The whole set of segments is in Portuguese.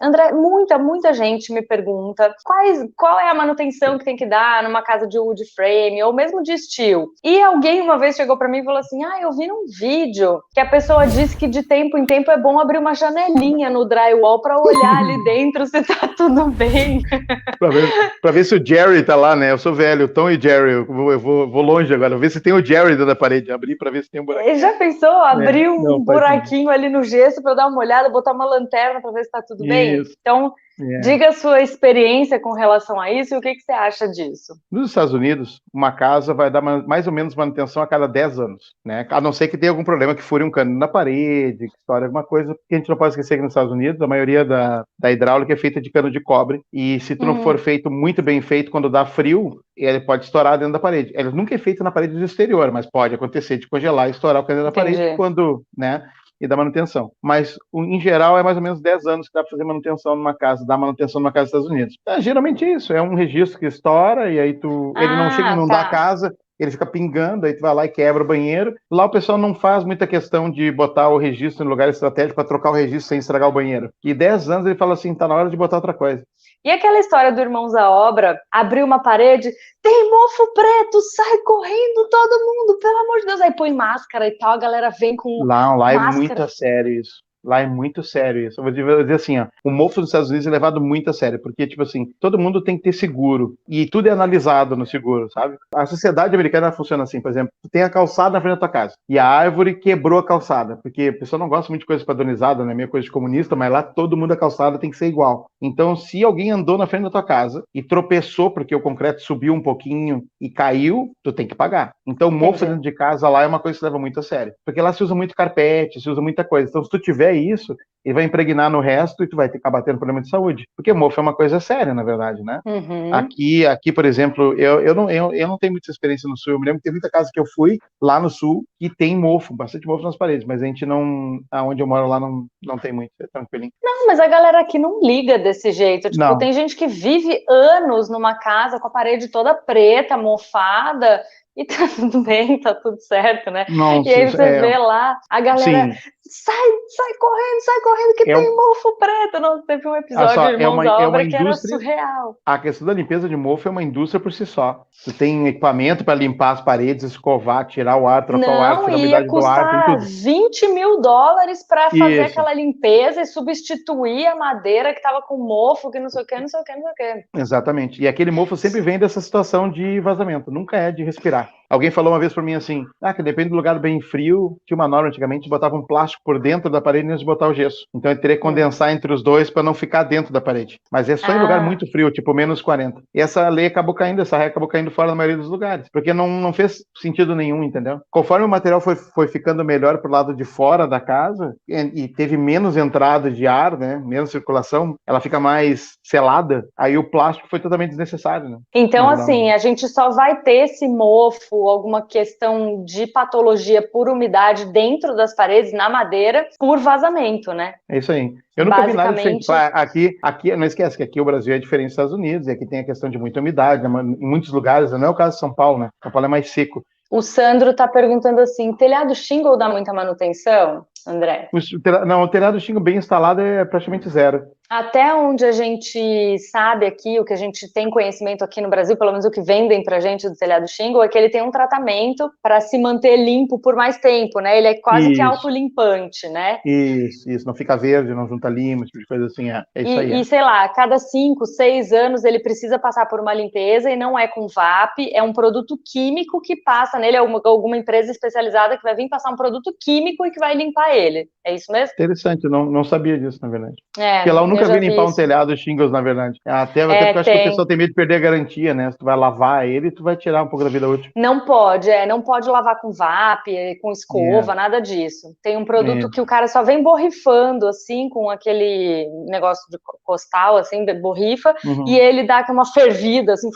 André, muita gente me pergunta qual é a manutenção que tem que dar numa casa de wood frame ou mesmo de steel. E alguém uma vez chegou pra mim e falou assim: eu vi num vídeo que a pessoa disse que de tempo em tempo é bom abrir uma janelinha no drywall pra olhar ali dentro se tá tudo bem. Pra ver se o Jerry tá lá, né? Eu sou velho, o Tom e Jerry, eu vou longe agora, vou ver se tem o Jerry dentro da parede, abrir pra ver se tem um buraquinho. Já pensou abrir Não, um faz sentido. buraquinho ali no gesso pra dar uma olhada, botar uma lanterna pra ver se tá tudo bem? Isso. Então, diga a sua experiência com relação a isso e o que você acha disso. Nos Estados Unidos, uma casa vai dar mais ou menos manutenção a cada 10 anos, né? A não ser que tenha algum problema que fure um cano na parede, que estoure alguma coisa, porque a gente não pode esquecer que nos Estados Unidos a maioria da hidráulica é feita de cano de cobre, e se tu não for feito muito bem feito, quando dá frio, ele pode estourar dentro da parede. Ele nunca é feito na parede do exterior, mas pode acontecer de congelar e estourar o cano da parede quando, né? E da manutenção. Mas, em geral, é mais ou menos 10 anos que dá para fazer manutenção numa casa, dar manutenção numa casa dos Estados Unidos. Geralmente é isso, é um registro que estoura e aí ele não chega a inundar a casa, ele fica pingando, aí tu vai lá e quebra o banheiro. Lá o pessoal não faz muita questão de botar o registro em lugar estratégico para trocar o registro sem estragar o banheiro. E 10 anos ele fala assim, tá na hora de botar outra coisa. E aquela história do Irmãos à Obra, abriu uma parede, tem mofo preto, sai correndo todo mundo, pelo amor de Deus. Aí põe máscara e tal, a galera vem com lá máscara. É muito sério isso. Lá é muito sério isso. Eu vou dizer assim, ó, o mofo dos Estados Unidos é levado muito a sério, porque, tipo assim, todo mundo tem que ter seguro, e tudo é analisado no seguro, sabe? A sociedade americana funciona assim, por exemplo, tu tem a calçada na frente da tua casa, e a árvore quebrou a calçada, porque a pessoa não gosta muito de coisa padronizada, né? Meio coisa de comunista, mas lá todo mundo a calçada tem que ser igual. Então, se alguém andou na frente da tua casa e tropeçou porque o concreto subiu um pouquinho e caiu, tu tem que pagar. Então, mofo dentro de casa lá é uma coisa que se leva muito a sério, porque lá se usa muito carpete, se usa muita coisa. Então, se tu tiver isso, ele vai impregnar no resto e tu vai acabar tendo problema de saúde. Porque mofo é uma coisa séria, na verdade, né? Aqui, por exemplo, eu não tenho muita experiência no sul. Eu me lembro que tem muita casa que eu fui lá no sul que tem mofo, bastante mofo nas paredes, mas a gente não, aonde eu moro lá não tem muito, é tranquilinho. Não, mas a galera aqui não liga desse jeito. Tipo, Não. tem gente que vive anos numa casa com a parede toda preta, mofada, e tá tudo bem, tá tudo certo, né? Nossa, e aí você vê lá, a galera sai correndo, que tem mofo preto. Nossa, teve um episódio de Irmãos à Obra que era surreal. A questão da limpeza de mofo é uma indústria por si só. Tu tem equipamento para limpar as paredes, escovar, tirar o ar, trocar o ar, tirar a umidade do ar, tem tudo. $20 mil para fazer aquela limpeza e substituir a madeira que tava com mofo, que não sei o que, não sei o que, não sei o que. Exatamente. E aquele mofo sempre vem dessa situação de vazamento, nunca é de respirar. Alguém falou uma vez para mim assim, que depende do lugar bem frio, tinha uma norma antigamente, botava um plástico por dentro da parede antes de botar o gesso. Então ele teria que condensar entre os dois para não ficar dentro da parede. Mas é só em lugar muito frio, tipo menos 40. E essa lei acabou caindo, essa regra acabou caindo fora na maioria dos lugares, porque não fez sentido nenhum, entendeu? Conforme o material foi ficando melhor pro lado de fora da casa, e teve menos entrada de ar, né, menos circulação, ela fica mais selada, aí o plástico foi totalmente desnecessário, né? Então, assim, a gente só vai ter esse mofo, alguma questão de patologia por umidade dentro das paredes, na madeira, por vazamento, né? É isso aí. Eu nunca vi nada diferente. Aqui, não esquece que aqui o Brasil é diferente dos Estados Unidos, e aqui tem a questão de muita umidade, né? Em muitos lugares, não é o caso de São Paulo, né? São Paulo é mais seco. O Sandro está perguntando assim, telhado shingle dá muita manutenção, André? Não, o telhado shingle bem instalado é praticamente zero. Até onde a gente sabe aqui, o que a gente tem conhecimento aqui no Brasil, pelo menos o que vendem pra gente do telhado shingle, é que ele tem um tratamento para se manter limpo por mais tempo, né? Ele é quase que autolimpante, né? Isso, não fica verde, não junta lima, esse tipo de coisa assim, é isso aí. E sei lá, a cada 5, 6 anos ele precisa passar por uma limpeza e não é com VAP, é um produto químico que passa nele, é alguma empresa especializada que vai vir passar um produto químico e que vai limpar ele. É isso mesmo? Interessante, eu não sabia disso, na verdade. Porque lá eu nunca vi limpar um telhado shingles, na verdade. Até porque eu acho que o pessoal tem medo de perder a garantia, né? Se tu vai lavar ele, tu vai tirar um pouco da vida útil. Não pode lavar com VAP, com escova, nada disso. Tem um produto que o cara só vem borrifando, assim, com aquele negócio de costal, assim, borrifa, e ele dá uma fervida, assim,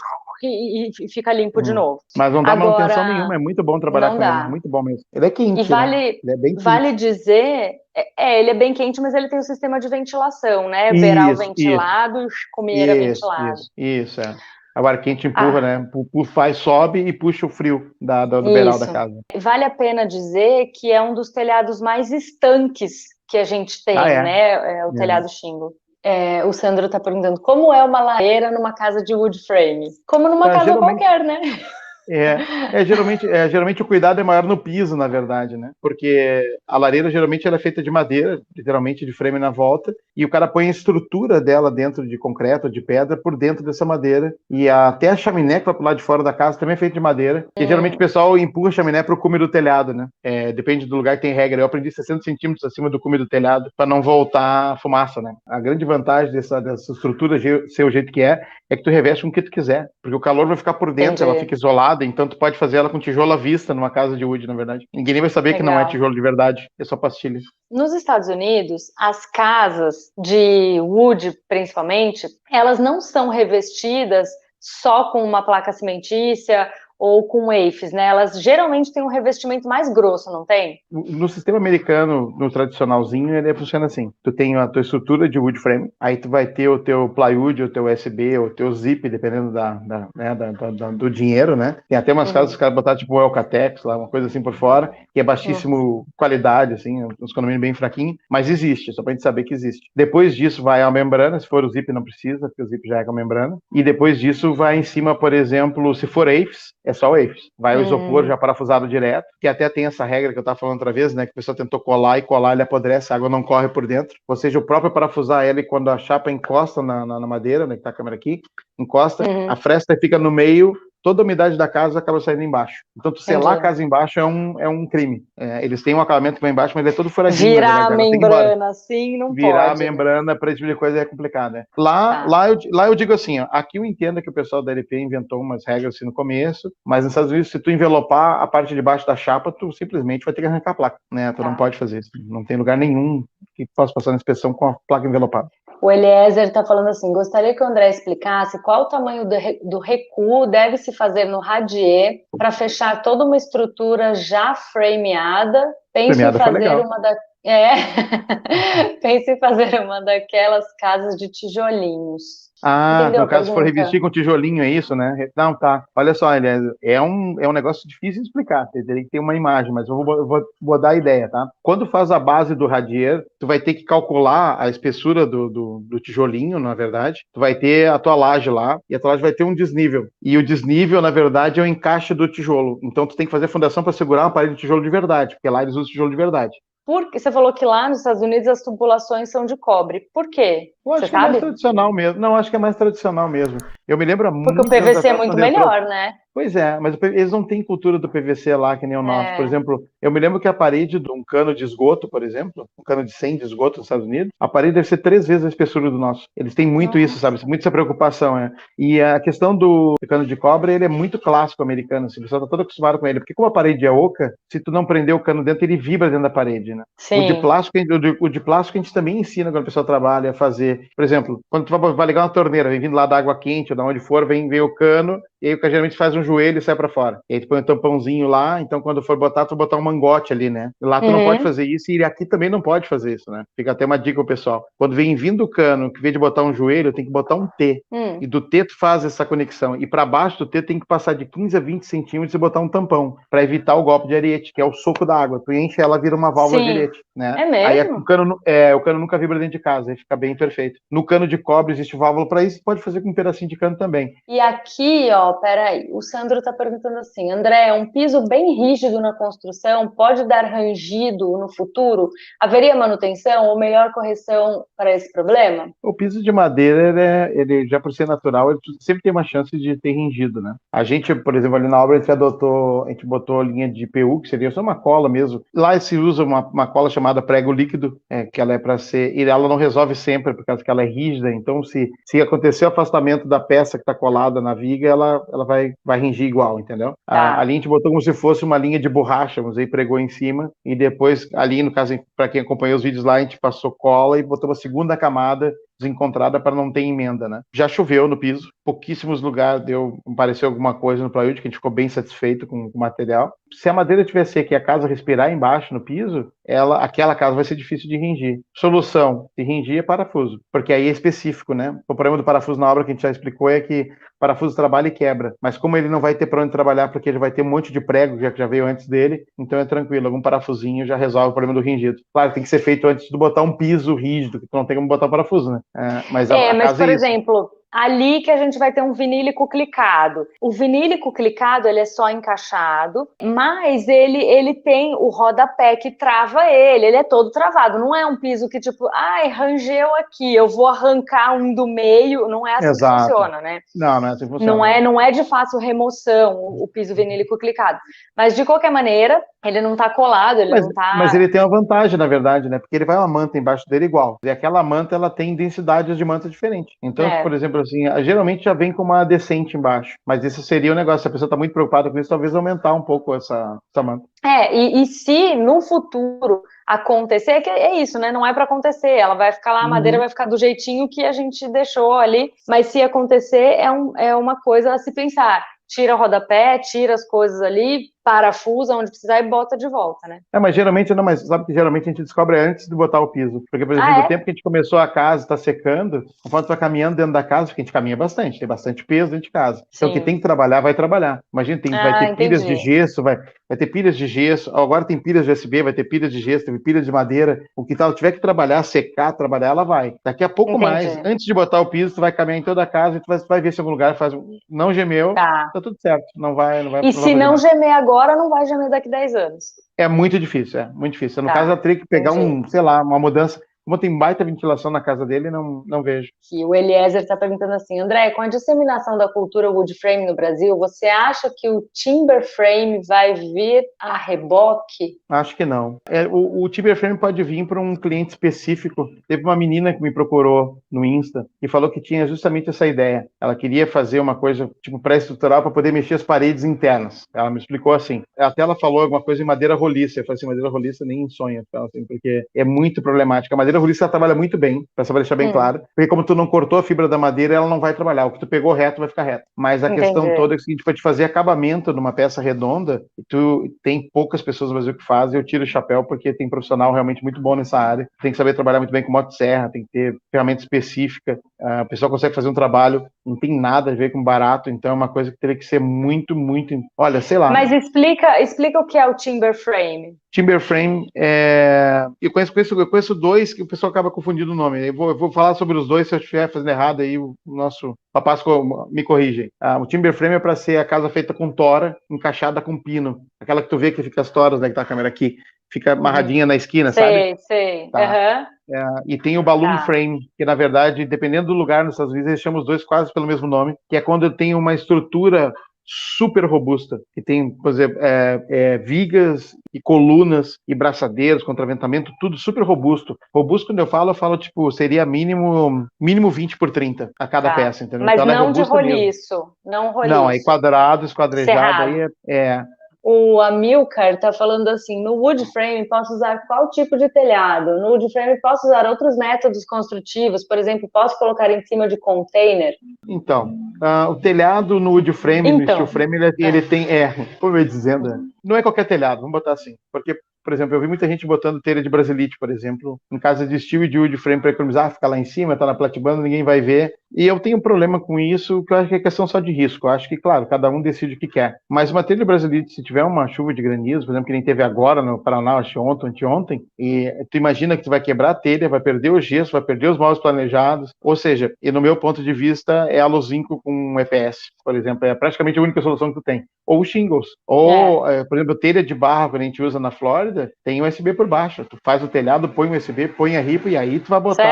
e fica limpo de novo. Mas não dá manutenção nenhuma, é muito bom trabalhar com ele, muito bom mesmo. Ele é quente, né? Ele é bem quente. Vale dizer, ele é bem quente, mas ele tem um sistema de ventilação, né? Verão ventilado, comeira ventilado. Isso. Agora quente empurra, né? Sobe e puxa o frio do beiral da casa. Vale a pena dizer que é um dos telhados mais estanques que a gente tem, né? É o telhado shingle. O Sandro tá perguntando como é uma lareira numa casa de wood frame? Como numa casa qualquer, né? Geralmente o cuidado é maior no piso, na verdade, né? Porque a lareira geralmente ela é feita de madeira, literalmente de frame na volta, e o cara põe a estrutura dela dentro de concreto, de pedra, por dentro dessa madeira, e até a chaminé que vai pro lado de fora da casa também é feita de madeira, e geralmente o pessoal empurra a chaminé pro cume do telhado, né? Depende do lugar, tem regra. Eu aprendi 60 centímetros acima do cume do telhado para não voltar fumaça, né? A grande vantagem dessa estrutura ser o jeito que é que tu reveste com o que tu quiser, porque o calor vai ficar por dentro, ela fica isolada, então tu pode fazer ela com tijolo à vista numa casa de wood, na verdade. Ninguém nem vai saber que não é tijolo de verdade, é só pastilha. Nos Estados Unidos, as casas de wood, principalmente, elas não são revestidas só com uma placa cimentícia ou com EIFs, né? Elas geralmente têm um revestimento mais grosso, não tem? No sistema americano, no tradicionalzinho, ele funciona assim. Tu tem a tua estrutura de wood frame, aí tu vai ter o teu plywood, o teu USB, o teu zip, dependendo do dinheiro, né? Tem até umas casas que os caras botaram tipo o Elcatex, lá, uma coisa assim por fora, que é baixíssimo qualidade, assim, uns condomínios bem fraquinhos, mas existe, só pra gente saber que existe. Depois disso vai a membrana, se for o zip não precisa, porque o zip já é com a membrana, e depois disso vai em cima, por exemplo, se for EIFs, é só o EIFs. Vai o isopor já parafusado direto, que até tem essa regra que eu estava falando outra vez, né? Que a pessoa tentou colar, ele apodrece, a água não corre por dentro. Ou seja, o próprio parafusar ele, quando a chapa encosta na madeira, né? Que tá a câmera aqui, encosta, a fresta fica no meio, toda a umidade da casa acaba saindo embaixo. Então, tu selar a casa embaixo é um crime. Eles têm um acabamento que vai embaixo, mas ele é todo furadinho. Virar a membrana assim não pode. Virar a membrana para esse tipo de coisa é complicado, né? Lá eu digo assim, ó, aqui eu entendo que o pessoal da LP inventou umas regras assim no começo, mas nos Estados Unidos, se tu envelopar a parte de baixo da chapa, tu simplesmente vai ter que arrancar a placa, né? Tu não pode fazer isso. Não tem lugar nenhum que possa passar na inspeção com a placa envelopada. O Eliezer está falando assim, gostaria que o André explicasse qual o tamanho do recuo deve se fazer no radier para fechar toda uma estrutura já frameada. Pense em fazer Pense em fazer uma daquelas casas de tijolinhos. No caso, se for revestir com tijolinho, é isso, né? Não, tá. Olha só, Eliezer, é um negócio difícil de explicar. Você teria que ter uma imagem, mas eu vou dar a ideia, tá? Quando faz a base do radier, tu vai ter que calcular a espessura do tijolinho, na verdade. Tu vai ter a tua laje lá, e a tua laje vai ter um desnível. E o desnível, na verdade, é o encaixe do tijolo. Então, tu tem que fazer fundação para segurar uma parede de tijolo de verdade, porque lá eles usam tijolo de verdade. Porque você falou que lá nos Estados Unidos as tubulações são de cobre. Por quê? Eu acho que é mais tradicional mesmo. Não, acho que é mais tradicional mesmo. Eu me lembro muito. Porque o PVC é muito melhor, né? Pois é, mas eles não têm cultura do PVC lá que nem o nosso. Por exemplo, eu me lembro que a parede de um cano de esgoto, por exemplo, um cano de 100 de esgoto nos Estados Unidos, a parede deve ser 3 vezes a espessura do nosso. Eles têm muito isso, sabe? Muito essa preocupação, né? E a questão do cano de cobre, ele é muito clássico americano, assim, o pessoal tá todo acostumado com ele, porque como a parede é oca, se tu não prender o cano dentro, ele vibra dentro da parede, né? Sim. O de plástico a gente também ensina quando o pessoal trabalha a fazer. Por exemplo, quando tu vai ligar uma torneira, vem vindo lá da água quente ou de onde for, vem o cano, e aí o cara geralmente faz um joelho e sai pra fora. E aí tu põe um tampãozinho lá, então quando for botar, tu botar um mangote ali, né? Lá tu não pode fazer isso, e aqui também não pode fazer isso, né? Fica até uma dica pro pessoal. Quando vem vindo o cano, que vem de botar um joelho, tem que botar um T. E do T tu faz essa conexão. E pra baixo do T tem que passar de 15 a 20 centímetros e botar um tampão, pra evitar o golpe de ariete, que é o soco da água. Tu enche ela, vira uma válvula de ariete, né? É mesmo? Aí o cano nunca vibra dentro de casa, aí fica bem perfeito. No cano de cobre existe válvula pra isso, pode fazer com um pedacinho de cano também. E aqui, ó, peraí, o Sandro tá perguntando assim, André, um piso bem rígido na construção pode dar rangido no futuro? Haveria manutenção ou melhor correção para esse problema? O piso de madeira, ele já por ser natural, ele sempre tem uma chance de ter rangido, né? A gente, por exemplo, ali na obra, a gente botou linha de PU, que seria só uma cola mesmo. Lá se usa uma cola chamada prego líquido, que ela é para ser, e ela não resolve sempre, por causa que ela é rígida, então se acontecer o afastamento da peça que está colada na viga, ela vai ringir igual, entendeu? Ali a gente botou como se fosse uma linha de borracha, vamos dizer, pregou em cima, e depois, ali no caso, para quem acompanhou os vídeos lá, a gente passou cola e botou uma segunda camada desencontrada para não ter emenda, né? Já choveu no piso, pouquíssimos lugares pareceu alguma coisa no plywood, que a gente ficou bem satisfeito com o material. se a madeira tiver seca e a casa respirar embaixo no piso, aquela casa vai ser difícil de ringir. Solução, se ringir é parafuso, porque aí é específico, né? O problema do parafuso na obra que a gente já explicou é que parafuso trabalha e quebra, mas como ele não vai ter para onde trabalhar, porque ele vai ter um monte de prego que já veio antes dele, então é tranquilo, algum parafusinho já resolve o problema do ringido. Claro, tem que ser feito antes de botar um piso rígido, que tu não tem como botar o parafuso, né? Mas a Mas, casa por é isso. exemplo, ali que a gente vai ter um vinílico clicado. O vinílico clicado, ele é só encaixado, mas ele tem o rodapé que trava ele é todo travado. Não é um piso que tipo, rangeu aqui, eu vou arrancar um do meio. Não é assim que Exato. funciona, né? Não é assim que funciona. Não é de fácil remoção o piso vinílico clicado. Mas, de qualquer maneira, ele não tá colado, Mas ele tem uma vantagem, na verdade, né? Porque ele vai uma manta embaixo dele igual. E aquela manta, ela tem densidades de manta diferentes. Então, por exemplo, assim, geralmente já vem com uma decente embaixo. Mas esse seria o negócio. Se a pessoa está muito preocupada com isso, talvez aumentar um pouco essa manta. E se no futuro acontecer, que é isso, né? Não é para acontecer. Ela vai ficar lá, a madeira vai ficar do jeitinho que a gente deixou ali. Mas se acontecer, é uma coisa a se pensar. Tira o rodapé, tira as coisas ali, parafusa onde precisar e bota de volta, né? Mas geralmente não, mas sabe que geralmente a gente descobre antes de botar o piso. Porque, por exemplo, no tempo que a gente começou a casa, está secando, conforme tu vai caminhando dentro da casa, porque a gente caminha bastante, tem bastante peso dentro de casa. Então, o que tem que trabalhar, vai trabalhar. Imagina, vai ter pilhas de gesso, vai ter pilhas de gesso, agora tem pilhas de USB, vai ter pilhas de gesso, tem pilhas de madeira. O que tal, tiver que trabalhar, secar, trabalhar, ela vai. Daqui a pouco mais, antes de botar o piso, tu vai caminhar em toda a casa e tu vai ver se em algum lugar não gemeu, tá tudo certo. Não vai. E se não gemer agora, não vai gemer daqui 10 anos. É muito difícil, muito difícil. No caso, eu teria que pegar uma mudança. Como tem baita ventilação na casa dele, não vejo. E o Eliezer está perguntando assim, André, com a disseminação da cultura wood frame no Brasil, você acha que o timber frame vai vir a reboque? Acho que não. O timber frame pode vir para um cliente específico. Teve uma menina que me procurou no Insta e falou que tinha justamente essa ideia. Ela queria fazer uma coisa tipo pré-estrutural para poder mexer as paredes internas. Ela me explicou assim. Até ela falou alguma coisa em madeira roliça. Eu falei assim, madeira roliça nem em sonho, assim, porque é muito problemática. A madeira roliça ela trabalha muito bem, para deixar bem claro, porque como tu não cortou a fibra da madeira, ela não vai trabalhar. O que tu pegou reto vai ficar reto. Mas a questão toda é que a gente pode fazer acabamento numa peça redonda, e tu tem poucas pessoas no Brasil que fazem, eu tiro o chapéu porque tem profissional realmente muito bom nessa área, tem que saber trabalhar muito bem com motosserra, tem que ter ferramenta específica, o pessoal consegue fazer um trabalho, não tem nada a ver com barato, então é uma coisa que teria que ser muito, olha, sei lá. Mas explica o que é o timber frame. Timber frame, eu conheço dois que o pessoal acaba confundindo o nome. Eu vou falar sobre os dois, se eu estiver fazendo errado aí, o nosso papás me corrigem. O timber frame é para ser a casa feita com tora, encaixada com pino. Aquela que tu vê que fica as toras, né, que tá a câmera aqui, fica amarradinha na esquina, sabe? Sei. Tá. E tem o balloon frame, que na verdade, dependendo do lugar nos Estados Unidos, eles chamam os dois quase pelo mesmo nome, que é quando tem uma estrutura super robusta, que tem, por exemplo, vigas e colunas e braçadeiros, contraventamento, tudo super robusto. Robusto, quando eu falo tipo, seria mínimo 20 por 30 a cada peça, entendeu? Mas então, não de roliço. Não, aí quadrado, esquadrejado, aí O Amilcar está falando assim, no wood frame posso usar qual tipo de telhado? No wood frame posso usar outros métodos construtivos, por exemplo, posso colocar em cima de container? Então, o telhado no wood frame, no steel frame, ele tem, como eu ia dizendo, não é qualquer telhado, vamos botar assim, porque, por exemplo, eu vi muita gente botando telha de brasilite, por exemplo, em casa de steel e de wood frame para economizar, ficar lá em cima, tá na platibanda, ninguém vai ver. E eu tenho um problema com isso, que eu acho que é questão só de risco. Eu acho que, claro, cada um decide o que quer. Mas uma telha de brasilite, se tiver uma chuva de granizo, por exemplo, que nem teve agora no Paraná, acho ontem, anteontem, e tu imagina que tu vai quebrar a telha, vai perder o gesso, vai perder os móveis planejados, ou seja, e no meu ponto de vista, é aluzinco com um EPS, por exemplo, é praticamente a única solução que tu tem. Ou shingles, ou, por exemplo, telha de barro que a gente usa na Flórida, tem USB por baixo. Tu faz o telhado, põe o USB, põe a ripa e aí tu vai botar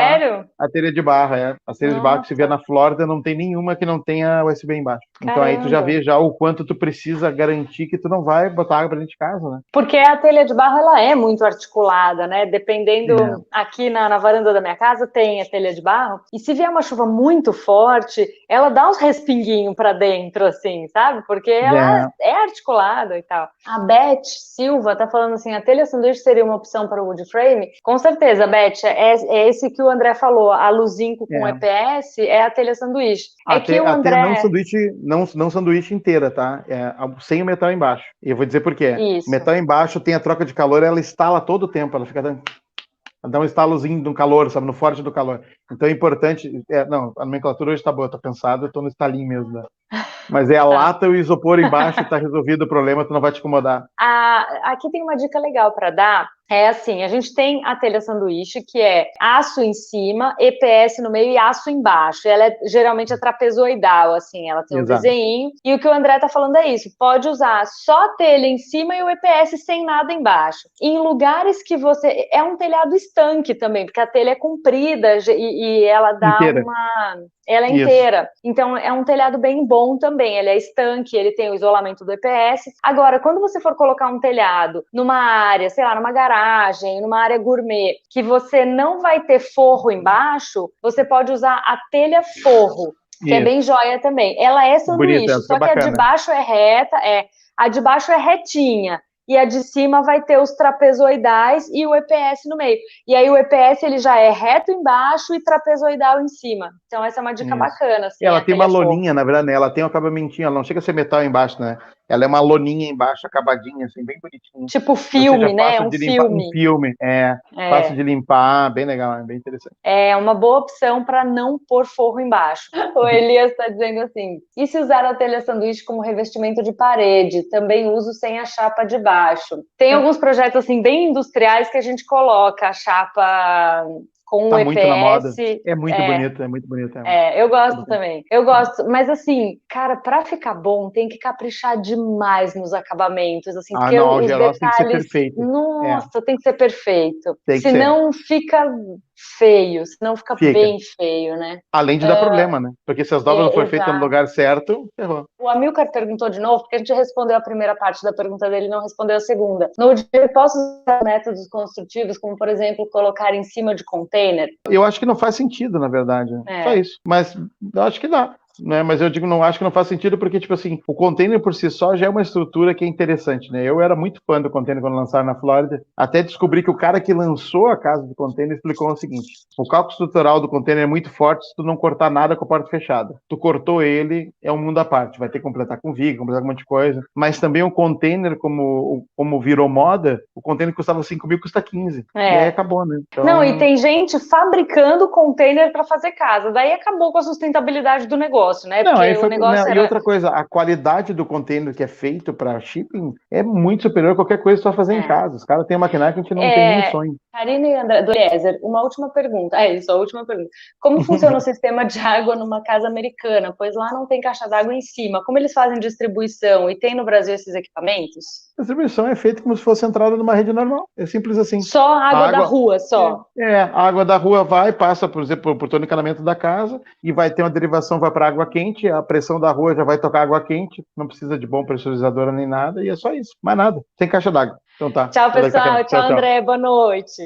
a telha de barro. A telha de barro que se vê na Flórida não tem nenhuma que não tenha USB embaixo. Caramba. Então aí tu já vê já o quanto tu precisa garantir que tu não vai botar água pra dentro de casa, né? Porque a telha de barro, ela é muito articulada, né? Dependendo, aqui na varanda da minha casa tem a telha de barro, e se vier uma chuva muito forte, ela dá uns respinguinhos pra dentro, assim, sabe? Porque ela é articulada e tal. A Beth Silva tá falando assim, a telha sanduíche seria uma opção para o wood frame? Com certeza, Beth, é esse que o André falou, a Luzinco com EPS é é a telha sanduíche. É que o Até André... não sanduíche inteira, tá? Sem o metal embaixo. E eu vou dizer por quê. Isso. O metal embaixo tem a troca de calor, ela instala todo o tempo, ela fica dá um estalozinho do calor, sabe? No forte do calor. Então é importante... não, a nomenclatura hoje tá boa, tá pensado, eu tô no estalinho mesmo, né? Mas é a lata e o isopor embaixo, tá resolvido o problema, tu não vai te incomodar. Aqui tem uma dica legal para dar. É assim, a gente tem a telha sanduíche, que é aço em cima, EPS no meio e aço embaixo. Ela geralmente é trapezoidal, assim, ela tem um desenho. E o que o André tá falando é isso, pode usar só a telha em cima e o EPS sem nada embaixo. Em lugares que você... É um telhado estanque também, porque a telha é comprida e ela dá inteira. Ela é inteira. Então, é um telhado bem bom também. Ele é estanque, ele tem o isolamento do EPS. Agora, quando você for colocar um telhado numa área, sei lá, numa garagem, numa área gourmet, que você não vai ter forro embaixo, você pode usar a telha forro, que é bem joia também. Ela é sanduíche, bonita, só que a de baixo é reta, a de baixo é retinha. E a de cima vai ter os trapezoidais e o EPS no meio. E aí o EPS ele já é reto embaixo e trapezoidal em cima. Então essa é uma dica bacana. Assim, ela tem uma loninha, na verdade, né? Ela tem um acabamentinho, ela não chega a ser metal embaixo, né? Ela é uma loninha embaixo, acabadinha, assim, bem bonitinha. Tipo filme, né? Um filme, fácil de limpar, bem legal, bem interessante. É uma boa opção para não pôr forro embaixo. O Elias está dizendo assim, e se usar a telha sanduíche como revestimento de parede? Também uso sem a chapa de baixo. Tem alguns projetos assim bem industriais que a gente coloca a chapa com o EPS. Muito na moda. É muito bonito, é muito bonito. Eu gosto também. Eu gosto, mas assim, cara, para ficar bom, tem que caprichar demais nos acabamentos, assim, porque os detalhes... tem que ser perfeito. Nossa, tem que ser perfeito. Senão fica feio, senão fica bem feio, né? Além de dar problema, né? Porque se as dobras não forem feitas no lugar certo, errou. O Amilcar perguntou de novo, porque a gente respondeu a primeira parte da pergunta dele e não respondeu a segunda. No dia, eu posso usar métodos construtivos, como, por exemplo, colocar em cima de container? Eu acho que não faz sentido, na verdade. Só isso. Mas eu acho que dá. Né? Mas eu digo, não acho que não faz sentido porque, tipo assim, o container por si só já é uma estrutura que é interessante, né? Eu era muito fã do container quando lançaram na Flórida, até descobri que o cara que lançou a casa do container explicou o seguinte: o cálculo estrutural do container é muito forte se tu não cortar nada com a porta fechada. Tu cortou ele, é um mundo à parte, vai ter que completar com viga, completar com um monte de coisa. Mas também o container, como virou moda, o container custava 5 mil, custa 15. E aí acabou, né? Então... Não, e tem gente fabricando container para fazer casa, daí acabou com a sustentabilidade do negócio. Né? Não, aí foi, e outra coisa, a qualidade do container que é feito para shipping é muito superior a qualquer coisa que você vai fazer em casa. Os caras têm uma maquinária que a gente não tem nem sonho. Karina e André, do Eliezer, uma última pergunta. A última pergunta. Como funciona o sistema de água numa casa americana? Pois lá não tem caixa d'água em cima. Como eles fazem distribuição? E tem no Brasil esses equipamentos? A distribuição é feita como se fosse entrada numa rede normal. É simples assim. Só a água da rua, só? A água da rua vai, passa, por exemplo, por todo o encanamento da casa e vai ter uma derivação, vai para água quente, a pressão da rua já vai tocar água quente, não precisa de bom pressurizador nem nada, e é só isso, mais nada, sem caixa d'água. Então tá. Tchau, pessoal. Tchau, André. Boa noite.